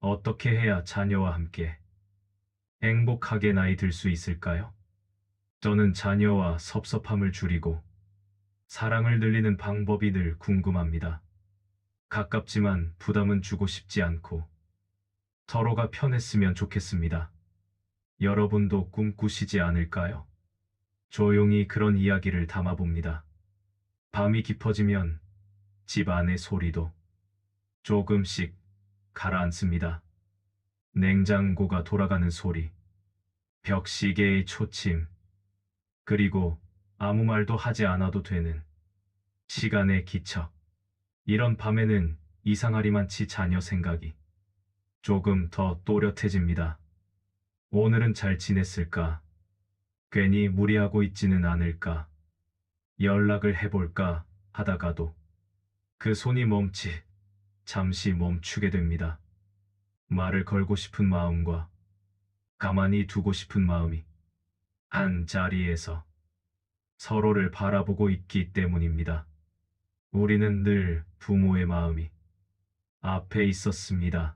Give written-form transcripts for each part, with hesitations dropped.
어떻게 해야 자녀와 함께 행복하게 나이 들 수 있을까요? 저는 자녀와 섭섭함을 줄이고 사랑을 늘리는 방법이 늘 궁금합니다. 가깝지만 부담은 주고 싶지 않고 서로가 편했으면 좋겠습니다. 여러분도 꿈꾸시지 않을까요? 조용히 그런 이야기를 담아봅니다. 밤이 깊어지면 집 안의 소리도 조금씩 가라앉습니다. 냉장고가 돌아가는 소리, 벽시계의 초침, 그리고 아무 말도 하지 않아도 되는 시간의 기척. 이런 밤에는 이상하리만치 자녀 생각이 조금 더 또렷해집니다. 오늘은 잘 지냈을까? 괜히 무리하고 있지는 않을까? 연락을 해볼까 하다가도 그 손이 잠시 멈추게 됩니다. 말을 걸고 싶은 마음과 가만히 두고 싶은 마음이 한 자리에서 서로를 바라보고 있기 때문입니다. 우리는 늘 부모의 마음이 앞에 있었습니다.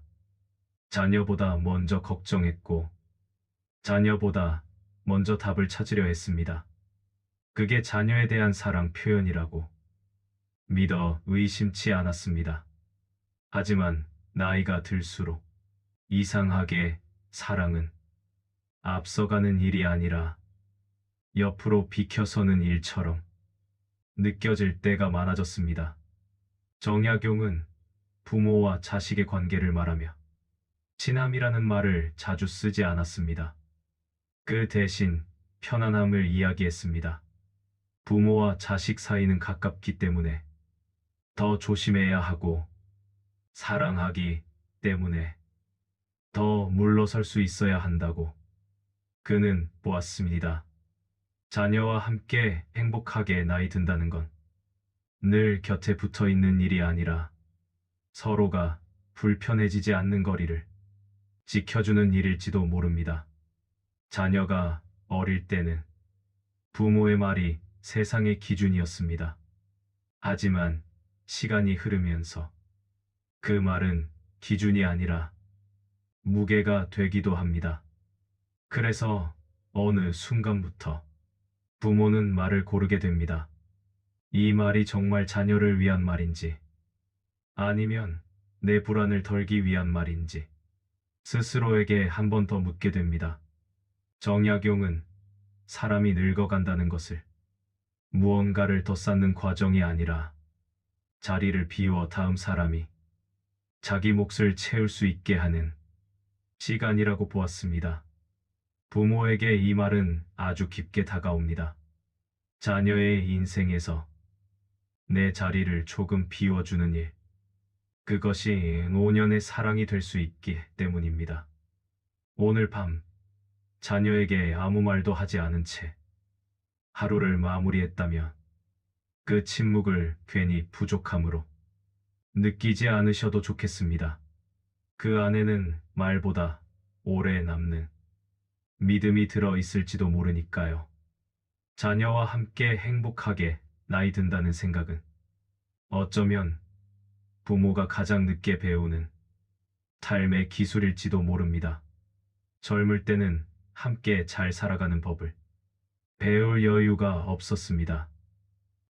자녀보다 먼저 걱정했고, 자녀보다 먼저 답을 찾으려 했습니다. 그게 자녀에 대한 사랑 표현이라고 믿어 의심치 않았습니다. 하지만 나이가 들수록 이상하게 사랑은 앞서가는 일이 아니라 옆으로 비켜서는 일처럼 느껴질 때가 많아졌습니다. 정약용은 부모와 자식의 관계를 말하며 친함이라는 말을 자주 쓰지 않았습니다. 그 대신 편안함을 이야기했습니다. 부모와 자식 사이는 가깝기 때문에 더 조심해야 하고 사랑하기 때문에 더 물러설 수 있어야 한다고 그는 보았습니다. 자녀와 함께 행복하게 나이 든다는 건 늘 곁에 붙어 있는 일이 아니라 서로가 불편해지지 않는 거리를 지켜주는 일일지도 모릅니다. 자녀가 어릴 때는 부모의 말이 세상의 기준이었습니다. 하지만 시간이 흐르면서 그 말은 기준이 아니라 무게가 되기도 합니다. 그래서 어느 순간부터 부모는 말을 고르게 됩니다. 이 말이 정말 자녀를 위한 말인지, 아니면 내 불안을 덜기 위한 말인지 스스로에게 한 번 더 묻게 됩니다. 정약용은 사람이 늙어간다는 것을 무언가를 더 쌓는 과정이 아니라 자리를 비워 다음 사람이 자기 몫을 채울 수 있게 하는 시간이라고 보았습니다. 부모에게 이 말은 아주 깊게 다가옵니다. 자녀의 인생에서 내 자리를 조금 비워주는 일, 그것이 노년의 사랑이 될 수 있기 때문입니다. 오늘 밤 자녀에게 아무 말도 하지 않은 채 하루를 마무리했다면 그 침묵을 괜히 부족함으로 느끼지 않으셔도 좋겠습니다. 그 안에는 말보다 오래 남는 믿음이 들어 있을지도 모르니까요. 자녀와 함께 행복하게 나이 든다는 생각은 어쩌면 부모가 가장 늦게 배우는 삶의 기술일지도 모릅니다. 젊을 때는 함께 잘 살아가는 법을 배울 여유가 없었습니다.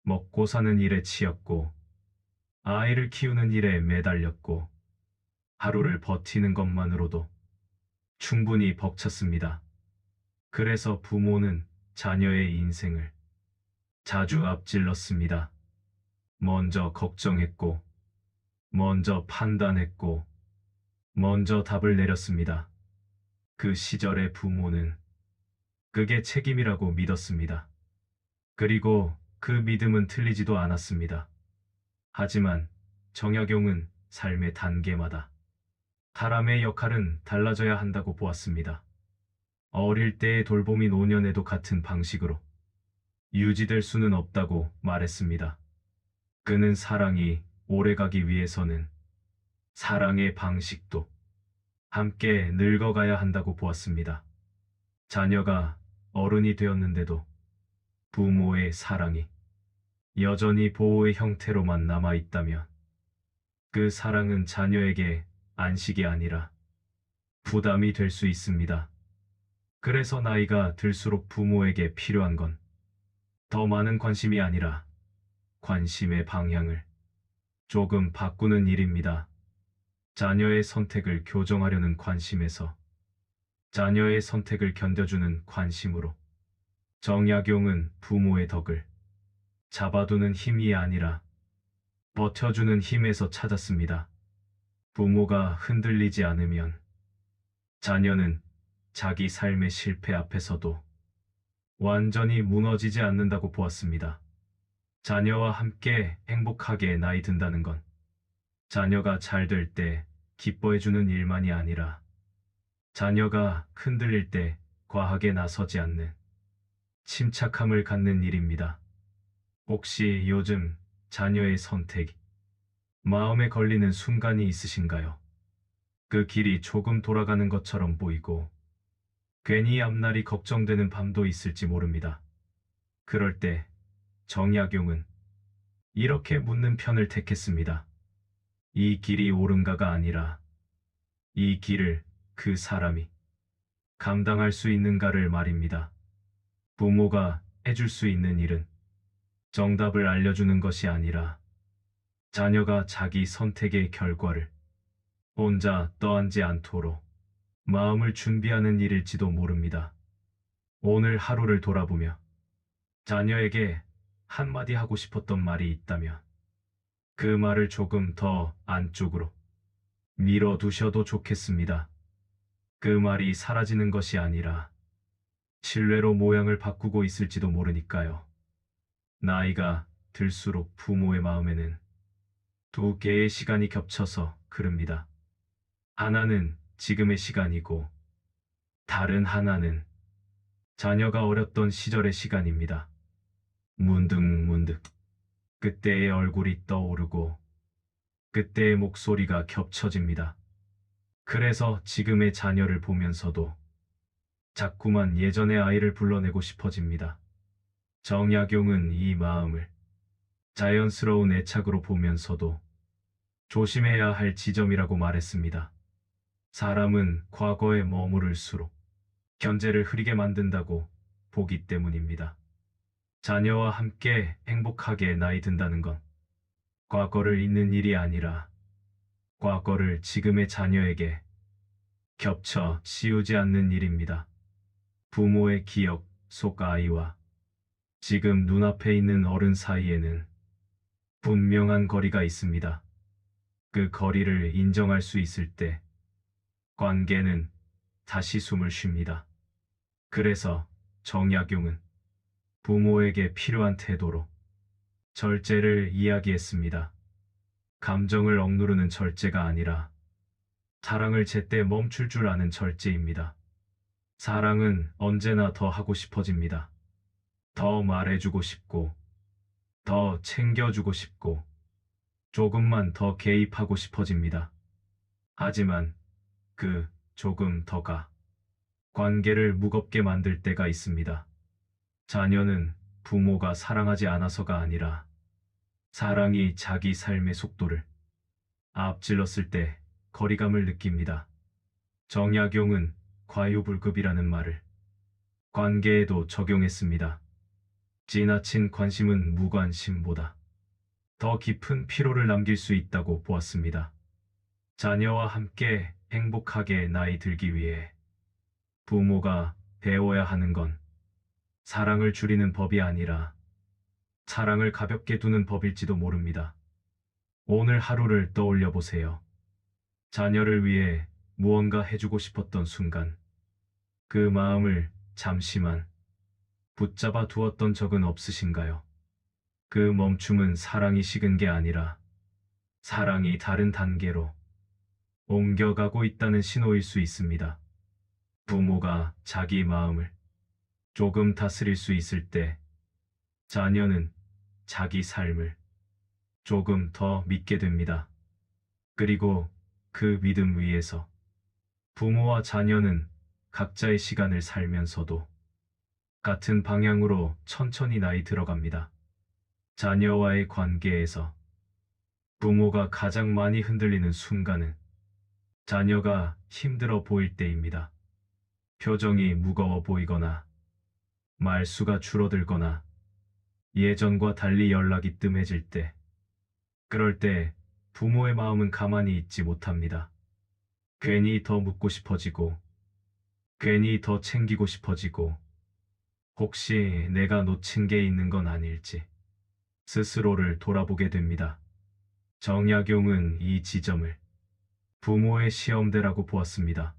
먹고 사는 일에 치였고, 아이를 키우는 일에 매달렸고, 하루를 버티는 것만으로도 충분히 벅찼습니다. 그래서 부모는 자녀의 인생을 자주 앞질렀습니다. 먼저 걱정했고, 먼저 판단했고, 먼저 답을 내렸습니다. 그 시절의 부모는 그게 책임이라고 믿었습니다. 그리고 그 믿음은 틀리지도 않았습니다. 하지만 정약용은 삶의 단계마다 사람의 역할은 달라져야 한다고 보았습니다. 어릴 때의 돌봄이 노년에도 같은 방식으로 유지될 수는 없다고 말했습니다. 그는 사랑이 오래가기 위해서는 사랑의 방식도 함께 늙어가야 한다고 보았습니다. 자녀가 어른이 되었는데도 부모의 사랑이 여전히 보호의 형태로만 남아있다면 그 사랑은 자녀에게 안식이 아니라 부담이 될 수 있습니다. 그래서 나이가 들수록 부모에게 필요한 건 더 많은 관심이 아니라 관심의 방향을 조금 바꾸는 일입니다. 자녀의 선택을 교정하려는 관심에서 자녀의 선택을 견뎌주는 관심으로 정약용은 부모의 덕을 잡아두는 힘이 아니라 버텨주는 힘에서 찾았습니다. 부모가 흔들리지 않으면 자녀는 자기 삶의 실패 앞에서도 완전히 무너지지 않는다고 보았습니다. 자녀와 함께 행복하게 나이 든다는 건 자녀가 잘 될 때 기뻐해주는 일만이 아니라 자녀가 흔들릴 때 과하게 나서지 않는 침착함을 갖는 일입니다. 혹시 요즘 자녀의 선택이 마음에 걸리는 순간이 있으신가요? 그 길이 조금 돌아가는 것처럼 보이고 괜히 앞날이 걱정되는 밤도 있을지 모릅니다. 그럴 때 정약용은 이렇게 묻는 편을 택했습니다. 이 길이 옳은가가 아니라 이 길을 그 사람이 감당할 수 있는가를 말입니다. 부모가 해줄 수 있는 일은 정답을 알려주는 것이 아니라 자녀가 자기 선택의 결과를 혼자 떠안지 않도록 마음을 준비하는 일일지도 모릅니다. 오늘 하루를 돌아보며 자녀에게 한마디 하고 싶었던 말이 있다면 그 말을 조금 더 안쪽으로 밀어두셔도 좋겠습니다. 그 말이 사라지는 것이 아니라 신뢰로 모양을 바꾸고 있을지도 모르니까요. 나이가 들수록 부모의 마음에는 두 개의 시간이 겹쳐서 그럽니다. 하나는 지금의 시간이고 다른 하나는 자녀가 어렸던 시절의 시간입니다. 문득문득 그때의 얼굴이 떠오르고 그때의 목소리가 겹쳐집니다. 그래서 지금의 자녀를 보면서도 자꾸만 예전의 아이를 불러내고 싶어집니다. 정약용은 이 마음을 자연스러운 애착으로 보면서도 조심해야 할 지점이라고 말했습니다. 사람은 과거에 머무를수록 견제를 흐리게 만든다고 보기 때문입니다. 자녀와 함께 행복하게 나이 든다는 건 과거를 잊는 일이 아니라 과거를 지금의 자녀에게 겹쳐 씌우지 않는 일입니다. 부모의 기억 속 아이와 지금 눈앞에 있는 어른 사이에는 분명한 거리가 있습니다. 그 거리를 인정할 수 있을 때 관계는 다시 숨을 쉽니다. 그래서 정약용은 부모에게 필요한 태도로 절제를 이야기했습니다. 감정을 억누르는 절제가 아니라 사랑을 제때 멈출 줄 아는 절제입니다. 사랑은 언제나 더 하고 싶어집니다. 더 말해주고 싶고, 더 챙겨주고 싶고, 조금만 더 개입하고 싶어집니다. 하지만 그 조금 더가 관계를 무겁게 만들 때가 있습니다. 자녀는 부모가 사랑하지 않아서가 아니라 사랑이 자기 삶의 속도를 앞질렀을 때 거리감을 느낍니다. 정약용은 과유불급이라는 말을 관계에도 적용했습니다. 지나친 관심은 무관심보다 더 깊은 피로를 남길 수 있다고 보았습니다. 자녀와 함께 행복하게 나이 들기 위해 부모가 배워야 하는 건 사랑을 줄이는 법이 아니라 사랑을 가볍게 두는 법일지도 모릅니다. 오늘 하루를 떠올려 보세요. 자녀를 위해 무언가 해주고 싶었던 순간, 그 마음을 잠시만 붙잡아 두었던 적은 없으신가요? 그 멈춤은 사랑이 식은 게 아니라 사랑이 다른 단계로 옮겨가고 있다는 신호일 수 있습니다. 부모가 자기 마음을 조금 다스릴 수 있을 때 자녀는 자기 삶을 조금 더 믿게 됩니다. 그리고 그 믿음 위에서 부모와 자녀는 각자의 시간을 살면서도 같은 방향으로 천천히 나이 들어갑니다. 자녀와의 관계에서 부모가 가장 많이 흔들리는 순간은 자녀가 힘들어 보일 때입니다. 표정이 무거워 보이거나 말수가 줄어들거나 예전과 달리 연락이 뜸해질 때, 그럴 때 부모의 마음은 가만히 있지 못합니다. 괜히 더 묻고 싶어지고, 괜히 더 챙기고 싶어지고, 혹시 내가 놓친 게 있는 건 아닐지 스스로를 돌아보게 됩니다. 정약용은 이 지점을 부모의 시험대라고 보았습니다.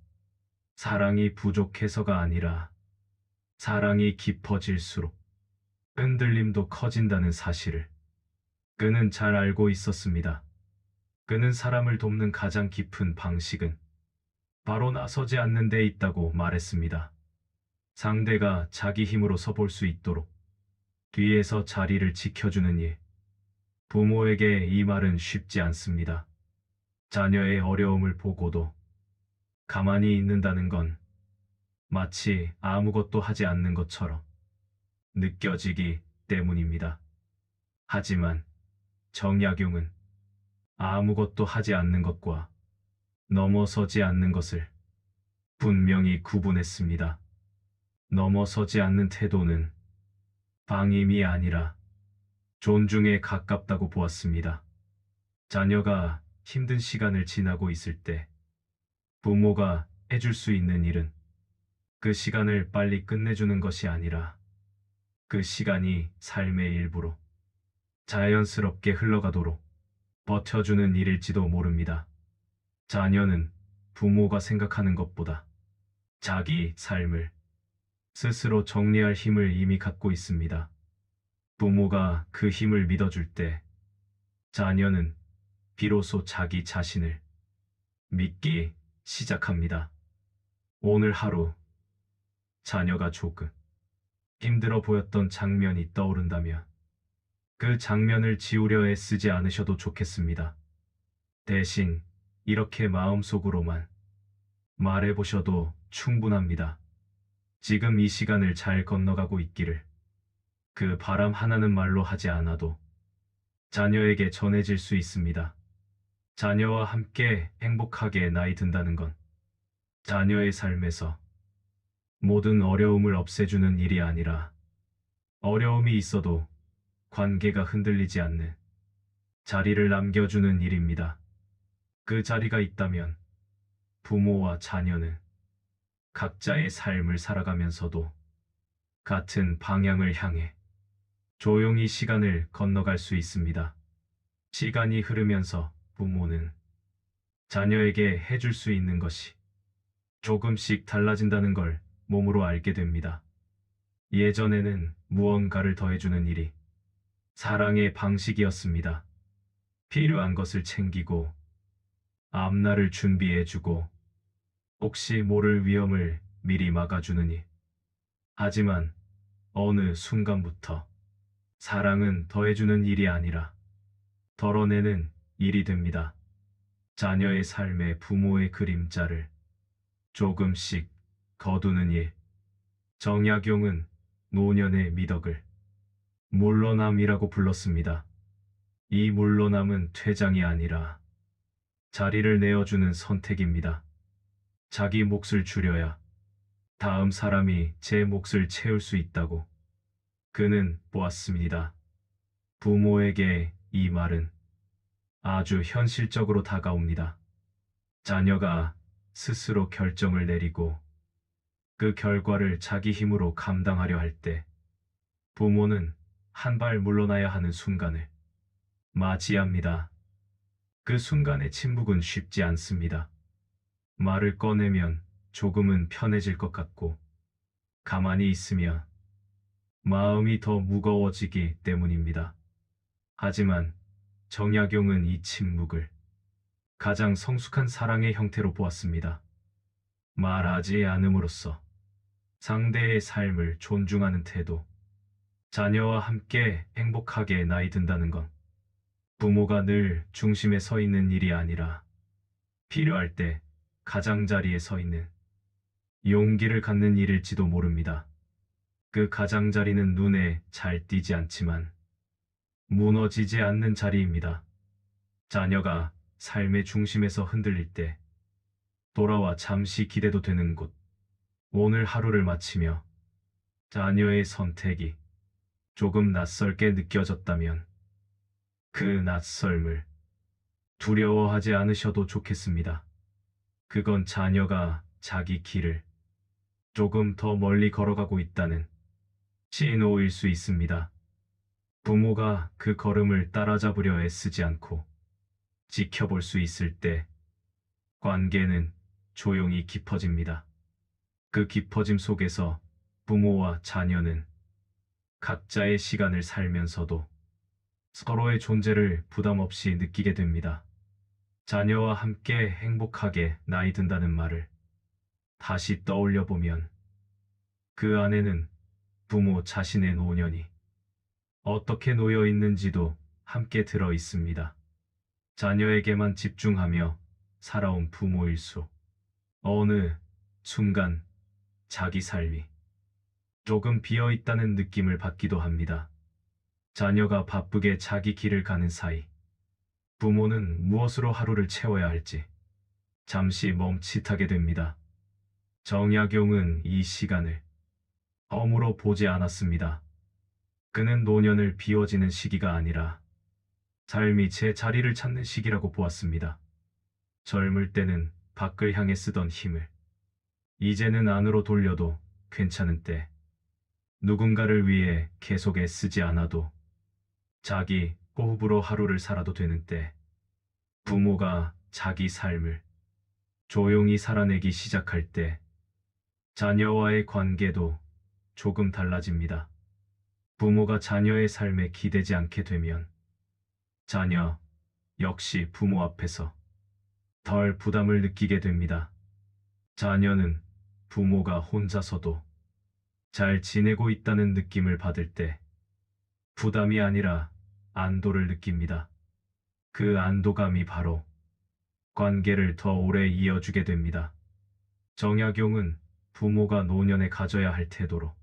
사랑이 부족해서가 아니라 사랑이 깊어질수록 흔들림도 커진다는 사실을 그는 잘 알고 있었습니다. 그는 사람을 돕는 가장 깊은 방식은 바로 나서지 않는 데 있다고 말했습니다. 상대가 자기 힘으로 서볼 수 있도록 뒤에서 자리를 지켜주는 일. 부모에게 이 말은 쉽지 않습니다. 자녀의 어려움을 보고도 가만히 있는다는 건 마치 아무것도 하지 않는 것처럼 느껴지기 때문입니다. 하지만 정약용은 아무것도 하지 않는 것과 넘어서지 않는 것을 분명히 구분했습니다. 넘어서지 않는 태도는 방임이 아니라 존중에 가깝다고 보았습니다. 자녀가 힘든 시간을 지나고 있을 때 부모가 해줄 수 있는 일은 그 시간을 빨리 끝내주는 것이 아니라 그 시간이 삶의 일부로 자연스럽게 흘러가도록 버텨주는 일일지도 모릅니다. 자녀는 부모가 생각하는 것보다 자기 삶을 스스로 정리할 힘을 이미 갖고 있습니다. 부모가 그 힘을 믿어줄 때 자녀는 비로소 자기 자신을 믿기 시작합니다. 오늘 하루 자녀가 조금 힘들어 보였던 장면이 떠오른다면 그 장면을 지우려 애쓰지 않으셔도 좋겠습니다. 대신 이렇게 마음속으로만 말해보셔도 충분합니다. 지금 이 시간을 잘 건너가고 있기를. 그 바람 하나는 말로 하지 않아도 자녀에게 전해질 수 있습니다. 자녀와 함께 행복하게 나이 든다는 건 자녀의 삶에서 모든 어려움을 없애주는 일이 아니라 어려움이 있어도 관계가 흔들리지 않는 자리를 남겨주는 일입니다. 그 자리가 있다면 부모와 자녀는 각자의 삶을 살아가면서도 같은 방향을 향해 조용히 시간을 건너갈 수 있습니다. 시간이 흐르면서 부모는 자녀에게 해줄 수 있는 것이 조금씩 달라진다는 걸 몸으로 알게 됩니다. 예전에는 무언가를 더해주는 일이 사랑의 방식이었습니다. 필요한 것을 챙기고 앞날을 준비해주고 혹시 모를 위험을 미리 막아주는 일. 하지만 어느 순간부터 사랑은 더해주는 일이 아니라 덜어내는 일이 됩니다. 자녀의 삶에 부모의 그림자를 조금씩 거두는 일. 정약용은 노년의 미덕을 물러남이라고 불렀습니다. 이 물러남은 퇴장이 아니라 자리를 내어주는 선택입니다. 자기 몫을 줄여야 다음 사람이 제 몫을 채울 수 있다고 그는 보았습니다. 부모에게 이 말은 아주 현실적으로 다가옵니다. 자녀가 스스로 결정을 내리고 그 결과를 자기 힘으로 감당하려 할 때 부모는 한 발 물러나야 하는 순간을 맞이합니다. 그 순간의 침묵은 쉽지 않습니다. 말을 꺼내면 조금은 편해질 것 같고 가만히 있으면 마음이 더 무거워지기 때문입니다. 하지만 정약용은 이 침묵을 가장 성숙한 사랑의 형태로 보았습니다. 말하지 않음으로써 상대의 삶을 존중하는 태도. 자녀와 함께 행복하게 나이 든다는 건 부모가 늘 중심에 서 있는 일이 아니라 필요할 때 가장자리에 서 있는 용기를 갖는 일일지도 모릅니다. 그 가장자리는 눈에 잘 띄지 않지만 무너지지 않는 자리입니다. 자녀가 삶의 중심에서 흔들릴 때 돌아와 잠시 기대도 되는 곳. 오늘 하루를 마치며 자녀의 선택이 조금 낯설게 느껴졌다면 그 낯설을 두려워하지 않으셔도 좋겠습니다. 그건 자녀가 자기 길을 조금 더 멀리 걸어가고 있다는 신호일 수 있습니다. 부모가 그 걸음을 따라잡으려 애쓰지 않고 지켜볼 수 있을 때 관계는 조용히 깊어집니다. 그 깊어짐 속에서 부모와 자녀는 각자의 시간을 살면서도 서로의 존재를 부담 없이 느끼게 됩니다. 자녀와 함께 행복하게 나이 든다는 말을 다시 떠올려 보면 그 안에는 부모 자신의 노년이 어떻게 놓여 있는지도 함께 들어 있습니다. 자녀에게만 집중하며 살아온 부모일수 어느 순간 자기 삶이 조금 비어 있다는 느낌을 받기도 합니다. 자녀가 바쁘게 자기 길을 가는 사이 부모는 무엇으로 하루를 채워야 할지 잠시 멈칫하게 됩니다. 정약용은 이 시간을 허물어 보지 않았습니다. 그는 노년을 비워지는 시기가 아니라 삶이 제 자리를 찾는 시기라고 보았습니다. 젊을 때는 밖을 향해 쓰던 힘을 이제는 안으로 돌려도 괜찮은 때, 누군가를 위해 계속 애쓰지 않아도 자기 호흡으로 하루를 살아도 되는 때, 부모가 자기 삶을 조용히 살아내기 시작할 때 자녀와의 관계도 조금 달라집니다. 부모가 자녀의 삶에 기대지 않게 되면 자녀 역시 부모 앞에서 덜 부담을 느끼게 됩니다. 자녀는 부모가 혼자서도 잘 지내고 있다는 느낌을 받을 때 부담이 아니라 안도를 느낍니다. 그 안도감이 바로 관계를 더 오래 이어주게 됩니다. 정약용은 부모가 노년에 가져야 할 태도로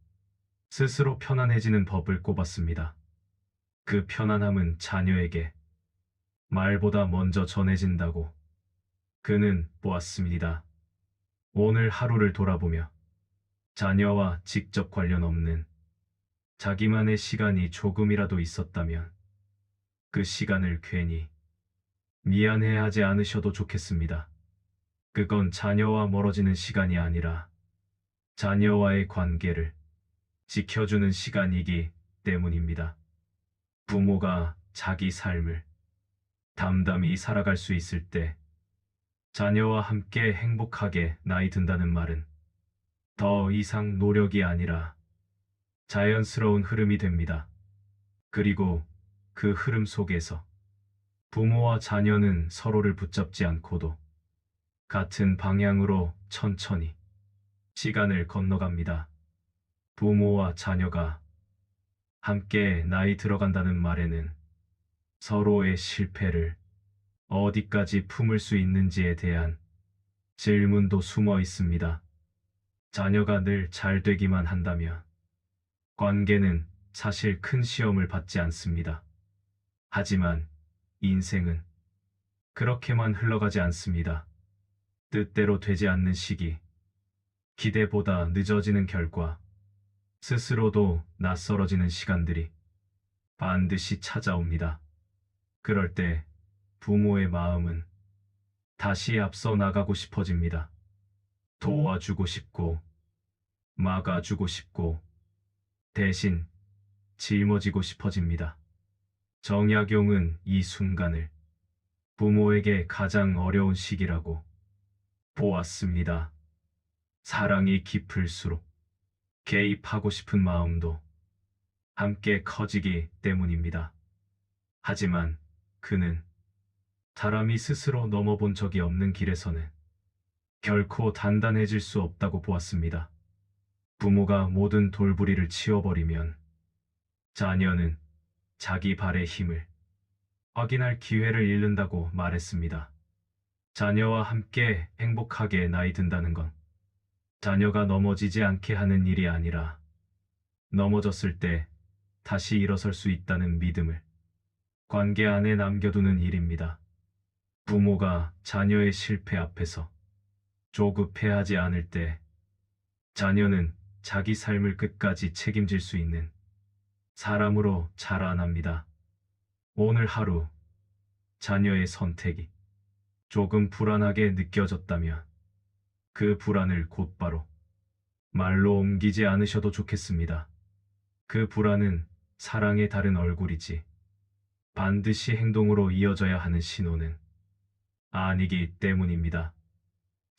스스로 편안해지는 법을 꼽았습니다. 그 편안함은 자녀에게 말보다 먼저 전해진다고 그는 보았습니다. 오늘 하루를 돌아보며 자녀와 직접 관련 없는 자기만의 시간이 조금이라도 있었다면 그 시간을 괜히 미안해하지 않으셔도 좋겠습니다. 그건 자녀와 멀어지는 시간이 아니라 자녀와의 관계를 지켜주는 시간이기 때문입니다. 부모가 자기 삶을 담담히 살아갈 수 있을 때 자녀와 함께 행복하게 나이 든다는 말은 더 이상 노력이 아니라 자연스러운 흐름이 됩니다. 그리고 그 흐름 속에서 부모와 자녀는 서로를 붙잡지 않고도 같은 방향으로 천천히 시간을 건너갑니다. 부모와 자녀가 함께 나이 들어간다는 말에는 서로의 실패를 어디까지 품을 수 있는지에 대한 질문도 숨어 있습니다. 자녀가 늘 잘 되기만 한다면 관계는 사실 큰 시험을 받지 않습니다. 하지만 인생은 그렇게만 흘러가지 않습니다. 뜻대로 되지 않는 시기, 기대보다 늦어지는 결과, 스스로도 낯설어지는 시간들이 반드시 찾아옵니다. 그럴 때 부모의 마음은 다시 앞서 나가고 싶어집니다. 도와주고 싶고, 막아주고 싶고, 대신 짊어지고 싶어집니다. 정약용은 이 순간을 부모에게 가장 어려운 시기라고 보았습니다. 사랑이 깊을수록 개입하고 싶은 마음도 함께 커지기 때문입니다. 하지만 그는 사람이 스스로 넘어본 적이 없는 길에서는 결코 단단해질 수 없다고 보았습니다. 부모가 모든 돌부리를 치워버리면 자녀는 자기 발의 힘을 확인할 기회를 잃는다고 말했습니다. 자녀와 함께 행복하게 나이 든다는 건 자녀가 넘어지지 않게 하는 일이 아니라 넘어졌을 때 다시 일어설 수 있다는 믿음을 관계 안에 남겨두는 일입니다. 부모가 자녀의 실패 앞에서 조급해하지 않을 때 자녀는 자기 삶을 끝까지 책임질 수 있는 사람으로 자라납니다. 오늘 하루 자녀의 선택이 조금 불안하게 느껴졌다면 그 불안을 곧바로 말로 옮기지 않으셔도 좋겠습니다. 그 불안은 사랑의 다른 얼굴이지 반드시 행동으로 이어져야 하는 신호는 아니기 때문입니다.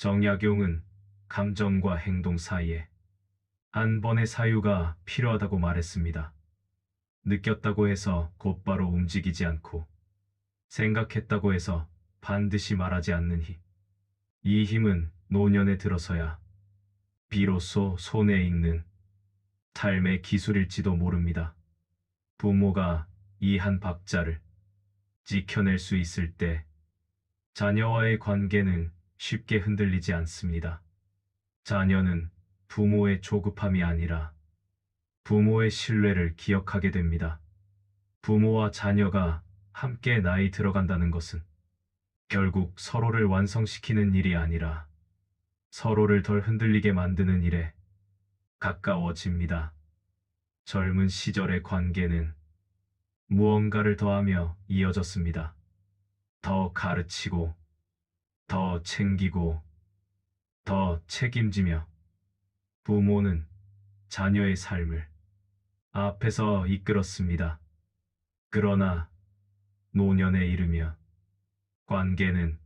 정약용은 감정과 행동 사이에 한 번의 사유가 필요하다고 말했습니다. 느꼈다고 해서 곧바로 움직이지 않고 생각했다고 해서 반드시 말하지 않는 힘. 이 힘은 노년에 들어서야 비로소 손에 익는 삶의 기술일지도 모릅니다. 부모가 이 한 박자를 지켜낼 수 있을 때 자녀와의 관계는 쉽게 흔들리지 않습니다. 자녀는 부모의 조급함이 아니라 부모의 신뢰를 기억하게 됩니다. 부모와 자녀가 함께 나이 들어간다는 것은 결국 서로를 완성시키는 일이 아니라 서로를 덜 흔들리게 만드는 일에 가까워집니다. 젊은 시절의 관계는 무언가를 더하며 이어졌습니다. 더 가르치고, 더 챙기고, 더 책임지며 부모는 자녀의 삶을 앞에서 이끌었습니다. 그러나 노년에 이르며 관계는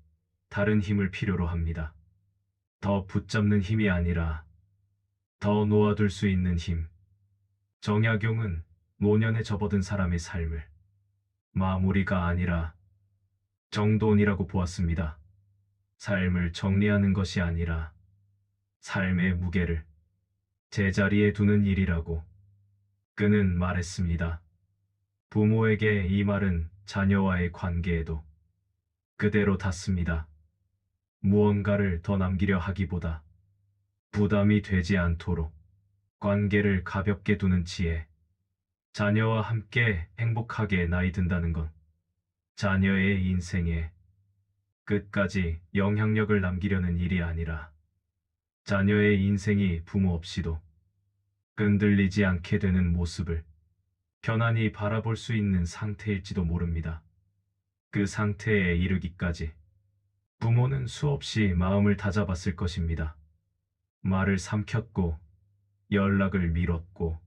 다른 힘을 필요로 합니다. 더 붙잡는 힘이 아니라 더 놓아둘 수 있는 힘. 정약용은 노년에 접어든 사람의 삶을 마무리가 아니라 정돈이라고 보았습니다. 삶을 정리하는 것이 아니라 삶의 무게를 제자리에 두는 일이라고 그는 말했습니다. 부모에게 이 말은 자녀와의 관계에도 그대로 닿습니다. 무언가를 더 남기려 하기보다 부담이 되지 않도록 관계를 가볍게 두는 지혜. 자녀와 함께 행복하게 나이 든다는 건 자녀의 인생에 끝까지 영향력을 남기려는 일이 아니라 자녀의 인생이 부모 없이도 흔들리지 않게 되는 모습을 편안히 바라볼 수 있는 상태일지도 모릅니다. 그 상태에 이르기까지 부모는 수없이 마음을 다잡았을 것입니다. 말을 삼켰고 연락을 미뤘고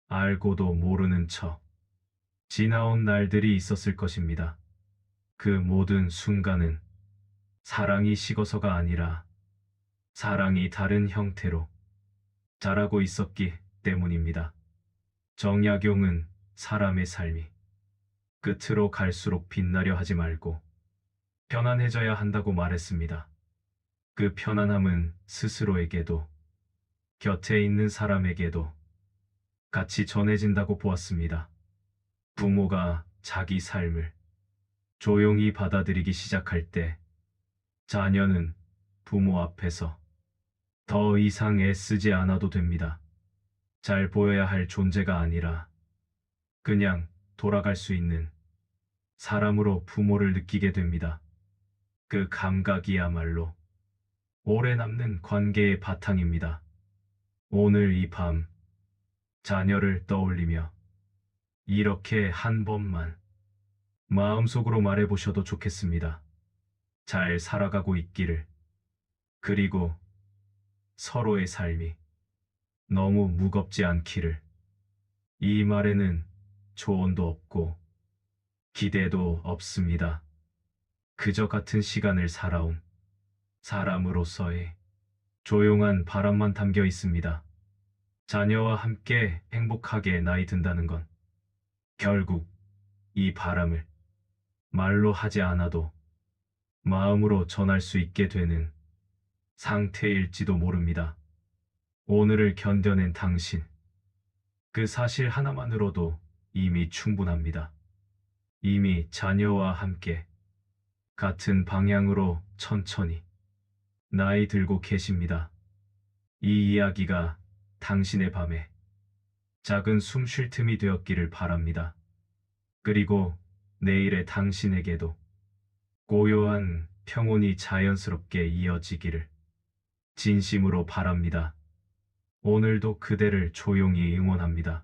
알고도 모르는 척 지나온 날들이 있었을 것입니다. 그 모든 순간은 사랑이 식어서가 아니라 사랑이 다른 형태로 자라고 있었기 때문입니다. 정약용은 사람의 삶이 끝으로 갈수록 빛나려 하지 말고 편안해져야 한다고 말했습니다. 그 편안함은 스스로에게도 곁에 있는 사람에게도 같이 전해진다고 보았습니다. 부모가 자기 삶을 조용히 받아들이기 시작할 때 자녀는 부모 앞에서 더 이상 애쓰지 않아도 됩니다. 잘 보여야 할 존재가 아니라 그냥 돌아갈 수 있는 사람으로 부모를 느끼게 됩니다. 그 감각이야말로 오래 남는 관계의 바탕입니다. 오늘 이 밤 자녀를 떠올리며 이렇게 한 번만 마음속으로 말해보셔도 좋겠습니다. 잘 살아가고 있기를. 그리고 서로의 삶이 너무 무겁지 않기를. 이 말에는 조언도 없고 기대도 없습니다. 그저 같은 시간을 살아온 사람으로서의 조용한 바람만 담겨 있습니다. 자녀와 함께 행복하게 나이 든다는 건 결국 이 바람을 말로 하지 않아도 마음으로 전할 수 있게 되는 상태일지도 모릅니다. 오늘을 견뎌낸 당신, 그 사실 하나만으로도 이미 충분합니다. 이미 자녀와 함께 같은 방향으로 천천히 나이 들고 계십니다. 이 이야기가 당신의 밤에 작은 숨 쉴 틈이 되었기를 바랍니다. 그리고 내일의 당신에게도 고요한 평온이 자연스럽게 이어지기를. 진심으로 바랍니다. 오늘도 그대를 조용히 응원합니다.